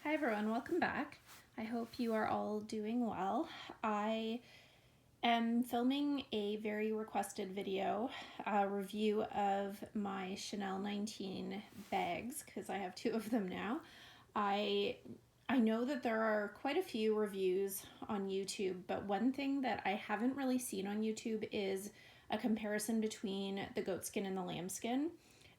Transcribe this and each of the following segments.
Hi everyone, welcome back. I hope you are all doing well. I am filming a very requested video, a review of my Chanel 19 bags because I have two of them now. I know that there are quite a few reviews on YouTube, but one thing that I haven't really seen on YouTube is a comparison between the goatskin and the lambskin.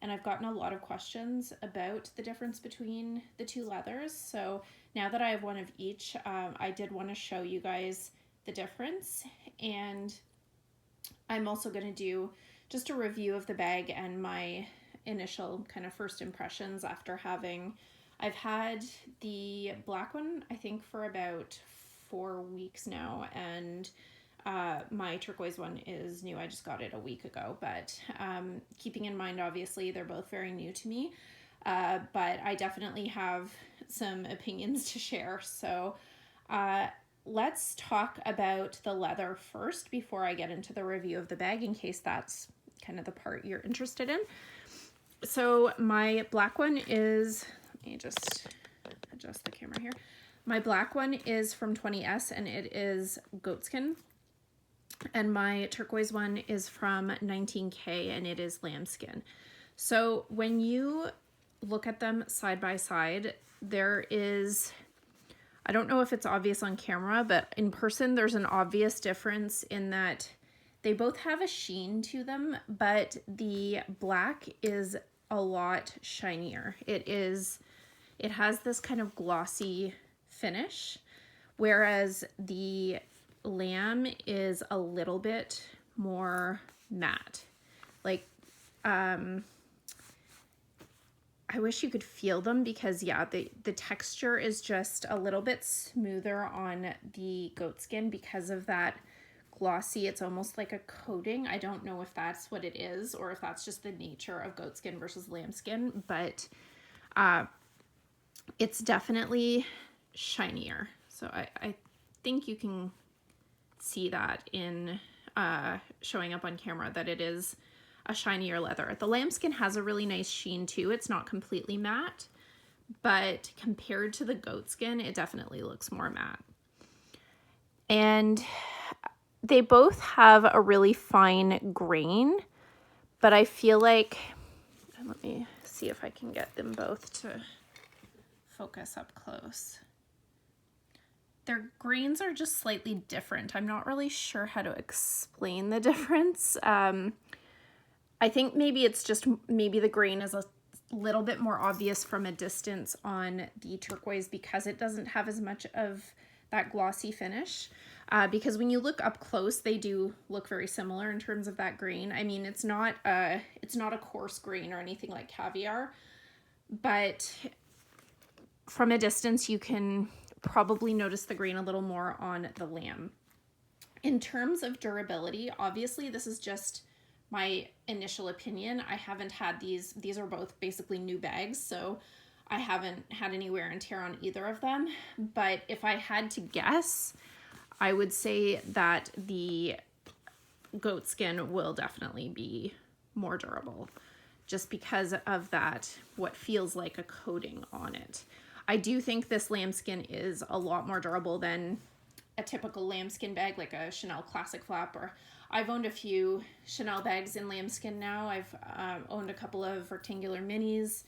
And I've gotten a lot of questions about the difference between the two leathers. So now that I have one of each, I did want to show you guys the difference. And I'm also going to do just a review of the bag and my initial kind of first impressions after I've had the black one, I think, for about 4 weeks now, and my turquoise one is new. I just got it a week ago, but keeping in mind, obviously, they're both very new to me, but I definitely have some opinions to share. So let's talk about the leather first before I get into the review of the bag, in case that's kind of the part you're interested in. So my black one is, let me just adjust the camera here. My black one is from 20S and it is goatskin. And my turquoise one is from 19K and it is lambskin. So when you look at them side by side, there is, I don't know if it's obvious on camera, but in person there's an obvious difference in that they both have a sheen to them, but the black is a lot shinier. It has this kind of glossy finish, whereas the lamb is a little bit more matte. Like, I wish you could feel them because, yeah, the texture is just a little bit smoother on the goatskin because of that glossy, it's almost like a coating. I don't know if that's what it is or if that's just the nature of goatskin versus lambskin, but it's definitely shinier. So I think you can see that in showing up on camera that it is a shinier leather. The lambskin has a really nice sheen too. It's not completely matte, but compared to the goatskin, it definitely looks more matte. And they both have a really fine grain, but I feel like, let me see if I can get them both to focus up close. Their grains are just slightly different. I'm not really sure how to explain the difference. I think maybe it's just, maybe the grain is a little bit more obvious from a distance on the turquoise because it doesn't have as much of that glossy finish. Because when you look up close, they do look very similar in terms of that grain. I mean, it's not a coarse grain or anything like caviar, but from a distance, you can probably notice the grain a little more on the lamb. In terms of durability, obviously, this is just my initial opinion. I haven't had these are both basically new bags, so I haven't had any wear and tear on either of them. But if I had to guess, I would say that the goatskin will definitely be more durable just because of that, what feels like a coating on it. I do think this lambskin is a lot more durable than a typical lambskin bag, like a Chanel Classic Flap, or I've owned a few Chanel bags in lambskin now. I've owned a couple of rectangular minis.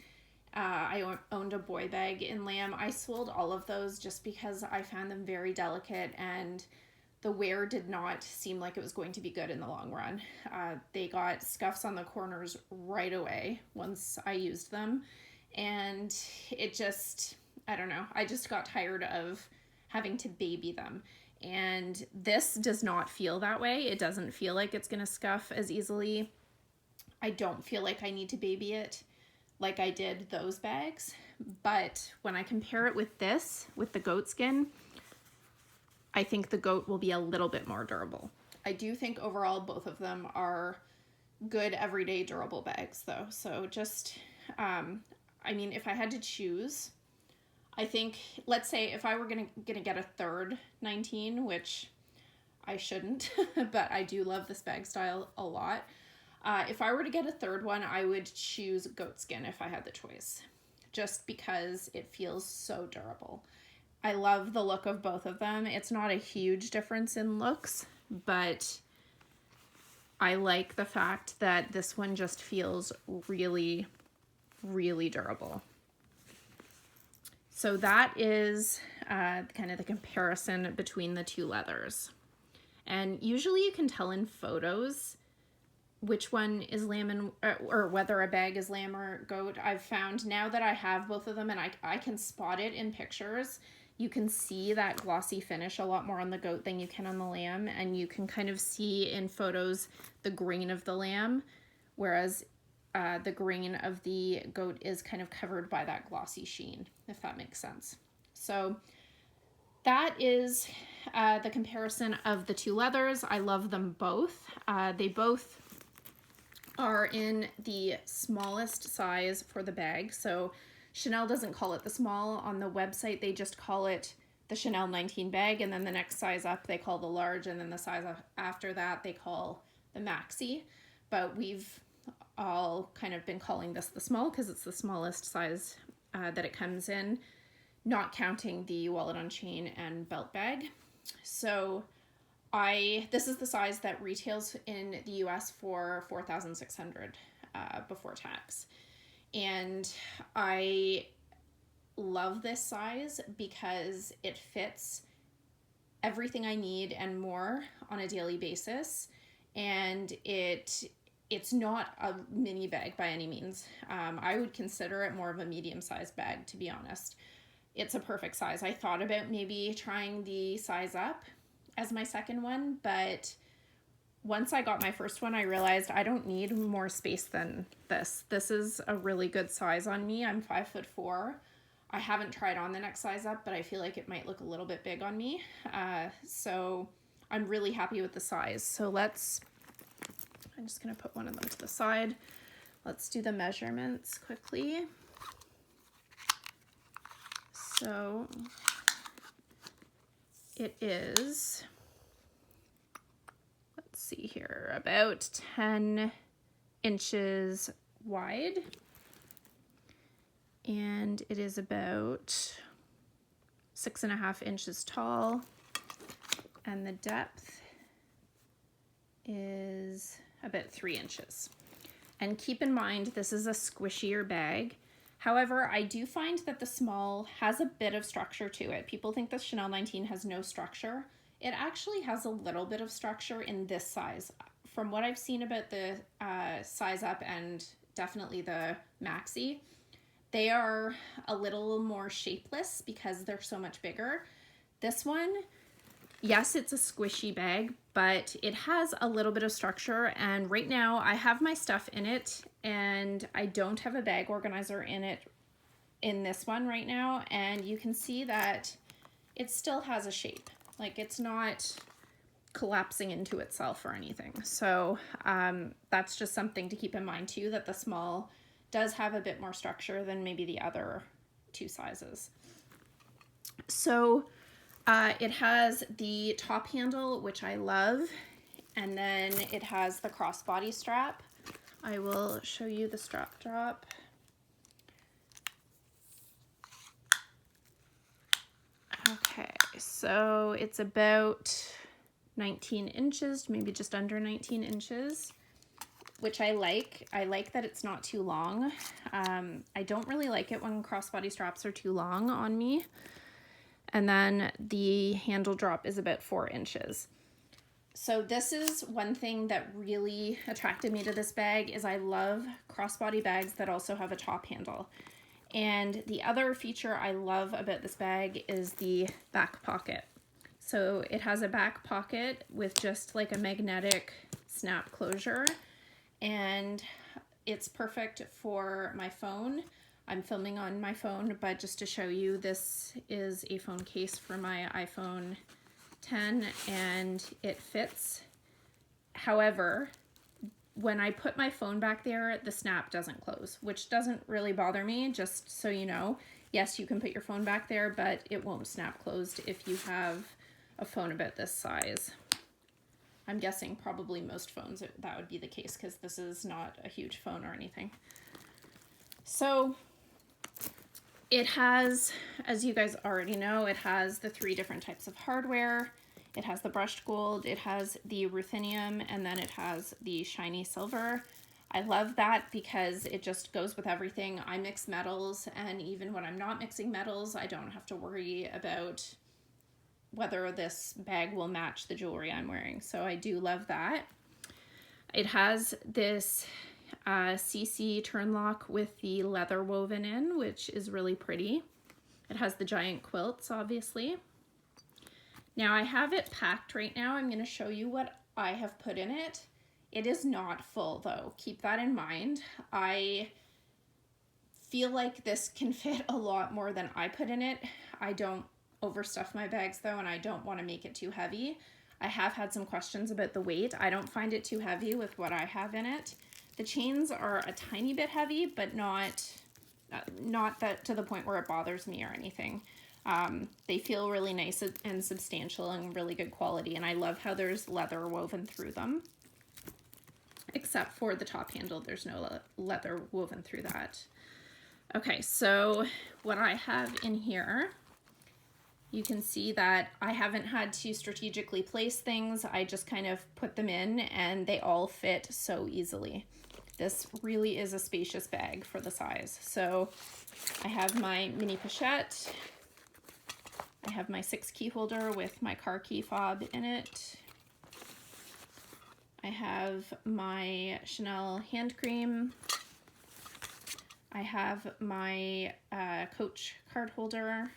I owned a boy bag in lamb. I sold all of those just because I found them very delicate and the wear did not seem like it was going to be good in the long run. They got scuffs on the corners right away once I used them. And it just, I don't know, I just got tired of having to baby them. And this does not feel that way. It doesn't feel like it's going to scuff as easily. I don't feel like I need to baby it like I did those bags. But when I compare it with this, with the goatskin, I think the goat will be a little bit more durable. I do think overall both of them are good everyday durable bags though. So just, I mean, if I had to choose, I think, let's say if I were gonna get a third 19, which I shouldn't, but I do love this bag style a lot. If I were to get a third one, I would choose goatskin if I had the choice. just because it feels so durable. I love the look of both of them. It's not a huge difference in looks, but I like the fact that this one just feels really, really durable. So that is kind of the comparison between the two leathers. And usually you can tell in photos which one is lamb or whether a bag is lamb or goat. I've found now that I have both of them and I can spot it in pictures. You can see that glossy finish a lot more on the goat than you can on the lamb, and you can kind of see in photos the grain of the lamb, whereas the grain of the goat is kind of covered by that glossy sheen, if that makes sense. So that is the comparison of the two leathers. I love them both. They both are in the smallest size for the bag. So Chanel doesn't call it the small. On the website, they just call it the Chanel 19 bag, and then the next size up they call the large, and then the size after that they call the maxi. But we've all kind of been calling this the small because it's the smallest size that it comes in, not counting the wallet on chain and belt bag. So this is the size that retails in the US for $4,600 before tax. And I love this size because it fits everything I need and more on a daily basis. And it's not a mini bag by any means. I would consider it more of a medium-sized bag, to be honest. It's a perfect size. I thought about maybe trying the size up as my second one, but once I got my first one, I realized I don't need more space than this. This is a really good size on me. I'm 5'4". I haven't tried on the next size up, but I feel like it might look a little bit big on me. So I'm really happy with the size. So I'm just gonna put one of them to the side. Let's do the measurements quickly. So it is, let's see here, about 10 inches wide, and it is about 6.5 inches tall, and the depth is about 3 inches. And keep in mind, this is a squishier bag. However, I do find that the small has a bit of structure to it. People think the Chanel 19 has no structure. It actually has a little bit of structure in this size. From what I've seen about the size up and definitely the maxi, they are a little more shapeless because they're so much bigger. This one, yes, it's a squishy bag, but it has a little bit of structure, and right now I have my stuff in it and I don't have a bag organizer in it in this one right now, and you can see that it still has a shape. Like, it's not collapsing into itself or anything. So that's just something to keep in mind too, that the small does have a bit more structure than maybe the other two sizes. So it has the top handle, which I love, and then it has the crossbody strap. I will show you the strap drop. Okay, so it's about 19 inches, maybe just under 19 inches, which I like. I like that it's not too long. I don't really like it when crossbody straps are too long on me. And then the handle drop is about 4 inches. So this is one thing that really attracted me to this bag, is I love crossbody bags that also have a top handle. And the other feature I love about this bag is the back pocket. So it has a back pocket with just like a magnetic snap closure, and it's perfect for my phone. I'm filming on my phone, but just to show you, this is a phone case for my iPhone 10 and it fits. However, when I put my phone back there, the snap doesn't close, which doesn't really bother me, just so you know. Yes, you can put your phone back there, but it won't snap closed if you have a phone about this size. I'm guessing probably most phones that would be the case, because this is not a huge phone or anything. So It has, as you guys already know, it has the 3 different types of hardware. It has the brushed gold, it has the ruthenium, and then it has the shiny silver. I love that because it just goes with everything. I mix metals, and even when I'm not mixing metals, I don't have to worry about whether this bag will match the jewelry I'm wearing. So I do love that. It has this CC turn lock with the leather woven in, which is really pretty. It has the giant quilts, obviously. Now I have it packed right now. I'm going to show you what I have put in it. It is not full though. Keep that in mind. I feel like this can fit a lot more than I put in it. I don't overstuff my bags though, and I don't want to make it too heavy. I have had some questions about the weight. I don't find it too heavy with what I have in it. The chains are a tiny bit heavy, but not that to the point where it bothers me or anything. They feel really nice and substantial and really good quality, and I love how there's leather woven through them. Except for the top handle, there's no leather woven through that. Okay, so what I have in here, you can see that I haven't had to strategically place things. I just kind of put them in and they all fit so easily. This really is a spacious bag for the size. So I have my mini pochette. I have my 6 key holder with my car key fob in it. I have my Chanel hand cream. I have my Coach card holder.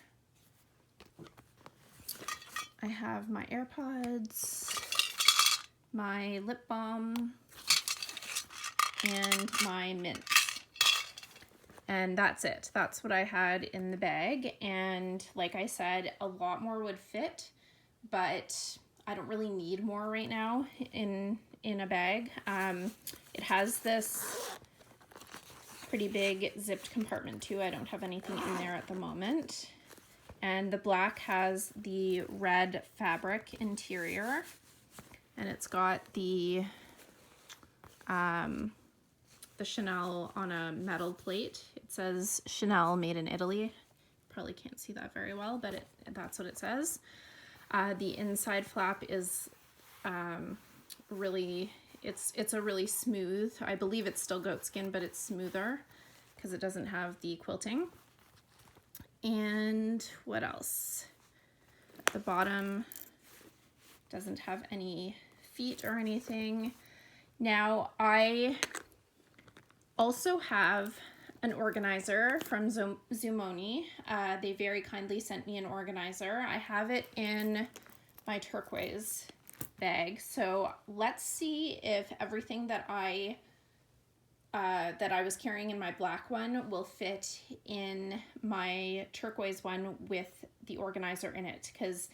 I have my AirPods, my lip balm, and my mints. And that's it. That's what I had in the bag. And like I said, a lot more would fit, but I don't really need more right now in a bag. It has this pretty big zipped compartment too. I don't have anything in there at the moment. And the black has the red fabric interior, and it's got the Chanel on a metal plate. It says Chanel made in Italy. Probably can't see that very well, but that's what it says. The inside flap is really, it's a really smooth, I believe it's still goatskin, but it's smoother because it doesn't have the quilting. And what else? The bottom doesn't have any feet or anything. Now I also have an organizer from Zoomoni. They very kindly sent me an organizer. I have it in my turquoise bag. So let's see if everything that I was carrying in my black one will fit in my turquoise one with the organizer in it, because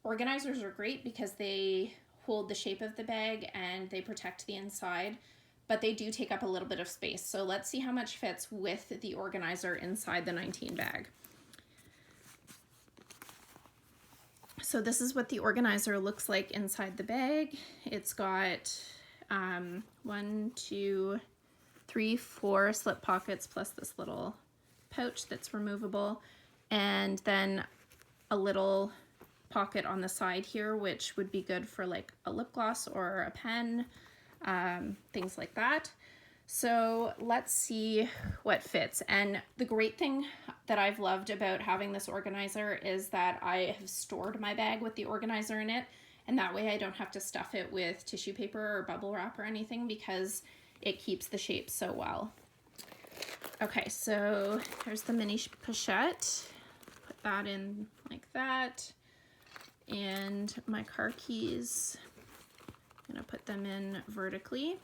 organizers are great because they hold the shape of the bag and they protect the inside, but they do take up a little bit of space. So let's see how much fits with the organizer inside the 19 bag. So this is what the organizer looks like inside the bag. It's got 1, 2, 3, 4 slip pockets plus this little pouch that's removable, and then a little pocket on the side here, which would be good for like a lip gloss or a pen, things like that. So let's see what fits. And the great thing that I've loved about having this organizer is that I have stored my bag with the organizer in it, and that way I don't have to stuff it with tissue paper or bubble wrap or anything, because it keeps the shape so well. Okay, so here's the mini pochette. Put that in like that. And my car keys, I'm gonna put them in vertically.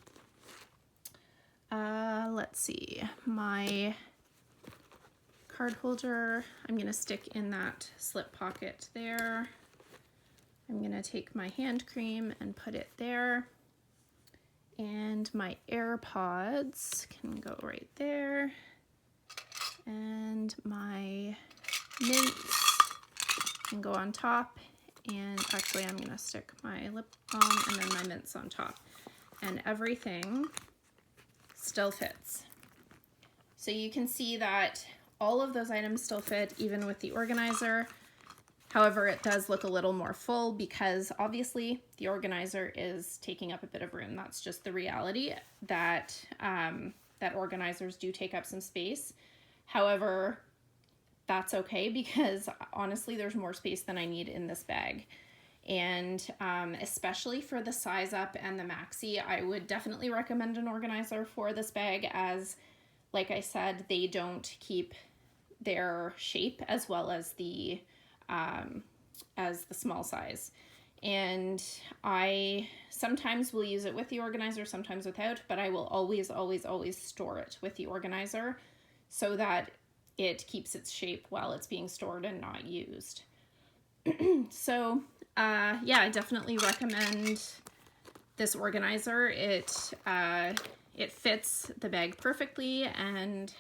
Let's see, my card holder, I'm gonna stick in that slip pocket there. I'm gonna take my hand cream and put it there. And my AirPods can go right there. And my mints can go on top. And actually I'm gonna stick my lip balm and then my mints on top. And everything still fits. So you can see that all of those items still fit even with the organizer. However, it does look a little more full because obviously the organizer is taking up a bit of room. That's just the reality, that that organizers do take up some space. However, that's okay because honestly, there's more space than I need in this bag. And especially for the size up and the maxi, I would definitely recommend an organizer for this bag, as like I said, they don't keep their shape as well as the small size. And I sometimes will use it with the organizer, sometimes without, but I will always, always, always store it with the organizer so that it keeps its shape while it's being stored and not used. So yeah, I definitely recommend this organizer. It fits the bag perfectly and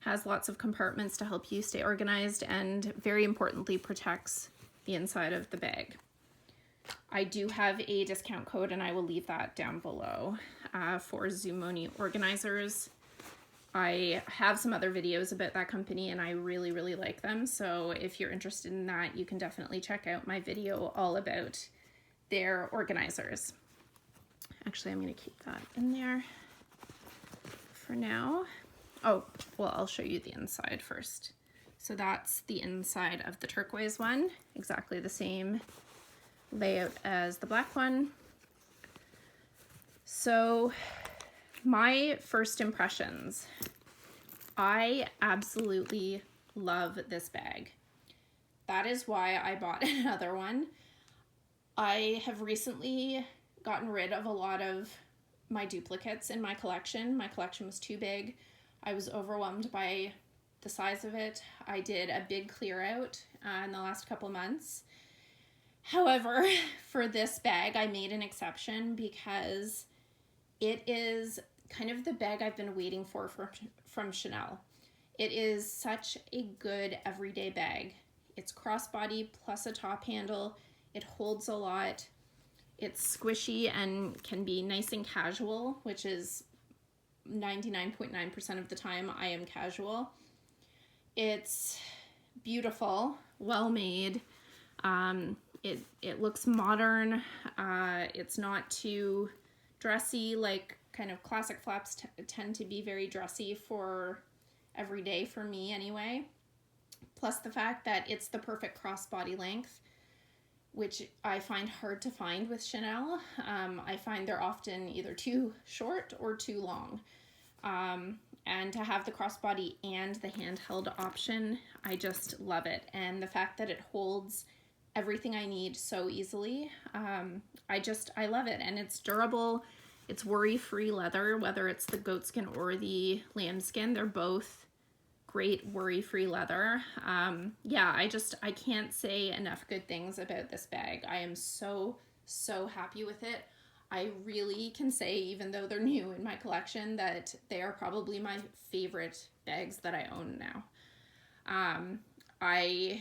has lots of compartments to help you stay organized, and very importantly, protects the inside of the bag. I do have a discount code, and I will leave that down below for Zoomoni organizers. I have some other videos about that company, and I really, really like them. So if you're interested in that, you can definitely check out my video all about their organizers. Actually, I'm going to keep that in there for now. Oh, well, I'll show you the inside first. So that's the inside of the turquoise one, exactly the same layout as the black one. So my first impressions, I absolutely love this bag. That is why I bought another one. I have recently gotten rid of a lot of my duplicates in my collection. My collection was too big. I was overwhelmed by the size of it. I did a big clear out in the last couple months. However, for this bag, I made an exception because it is kind of the bag I've been waiting for from Chanel. It is such a good everyday bag. It's crossbody plus a top handle. It holds a lot. It's squishy and can be nice and casual, which is 99.9% of the time I am casual. It's beautiful, well made. It looks modern. It's not too dressy, like kind of classic flaps tend to be very dressy for every day for me anyway. Plus the fact that it's the perfect crossbody length, which I find hard to find with Chanel. I find they're often either too short or too long. And to have the crossbody and the handheld option, I just love it. And the fact that it holds everything I need so easily, I love it. And it's durable. It's worry-free leather, whether it's the goatskin or the lambskin. They're both great worry-free leather. Yeah, I can't say enough good things about this bag. I am so, so happy with it. I really can say, even though they're new in my collection, that they are probably my favorite bags that I own now. I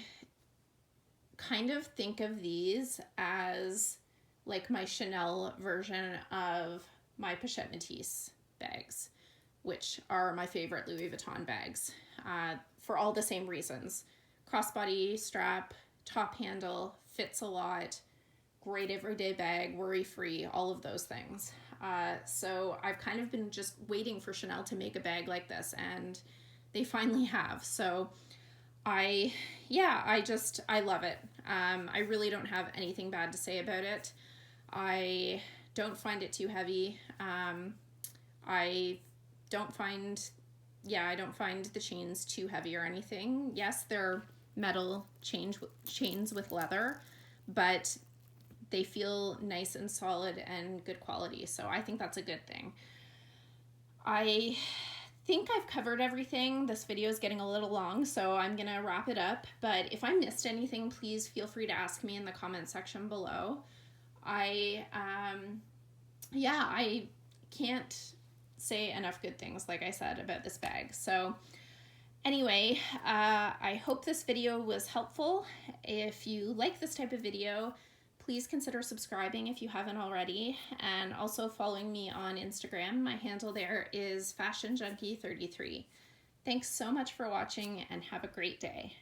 kind of think of these as like my Chanel version of my Pochette Métis bags, which are my favorite Louis Vuitton bags, for all the same reasons. Crossbody strap, top handle, fits a lot, great everyday bag, worry-free, all of those things. So I've kind of been just waiting for Chanel to make a bag like this, and they finally have. So I love it. I really don't have anything bad to say about it. I don't find it too heavy. I don't find the chains too heavy or anything. Yes, they're metal chains with leather, but they feel nice and solid and good quality. So I think that's a good thing. I think I've covered everything. This video is getting a little long, so I'm gonna wrap it up. But if I missed anything, please feel free to ask me in the comment section below. I can't say enough good things, like I said, about this bag. So anyway, I hope this video was helpful. If you like this type of video, please consider subscribing if you haven't already, and also following me on Instagram. My handle there is FashionJunky33. Thanks so much for watching and have a great day.